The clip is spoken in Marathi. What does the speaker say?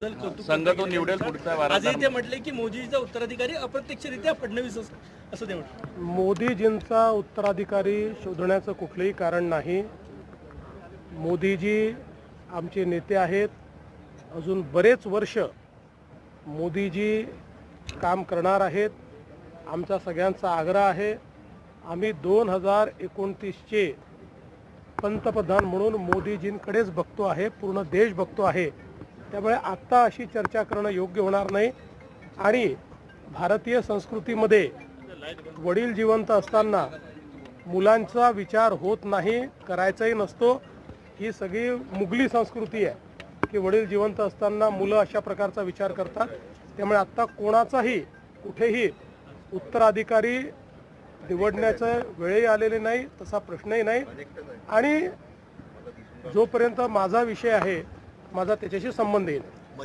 संघ तो निवडेल पुढचा वारा. आजही ते म्हटले की मोदीचा उत्तराधिकारी अप्रत्यक्षरित्या फडणवीस असं ते म्हटलं. मोदीजींचा उत्तराधिकारी शोधण्याचं कुठलंही कारण नाही. मोदीजी आमचे नेते आहेत. अजून बरेच वर्ष मोदीजी काम करणार आहेत. आमचा सगळ्यांचा आग्रह आहे. आम्ही 2029चे पंतप्रधान म्हणून मोदीजींकडेच बघतो आहे. पूर्ण देश बघतो आहे. त्यामुळे आत्ता अशी चर्चा करणं योग्य होणार नाही. आणि भारतीय संस्कृतीमध्ये वडील जिवंत असताना मुलांचा विचार होत नाही, करायचाही नसतो. ही सगळी मुघली संस्कृती आहे की वडील जिवंत असताना मुलं अशा प्रकारचा विचार करतात. त्यामुळे आत्ता कोणाचाही कुठेही उत्तराधिकारी निवडण्याचं वेळही आलेले नाही, तसा प्रश्नही नाही. आणि जोपर्यंत माझा विषय आहे, माझा त्याच्याशी संबंधही नाही.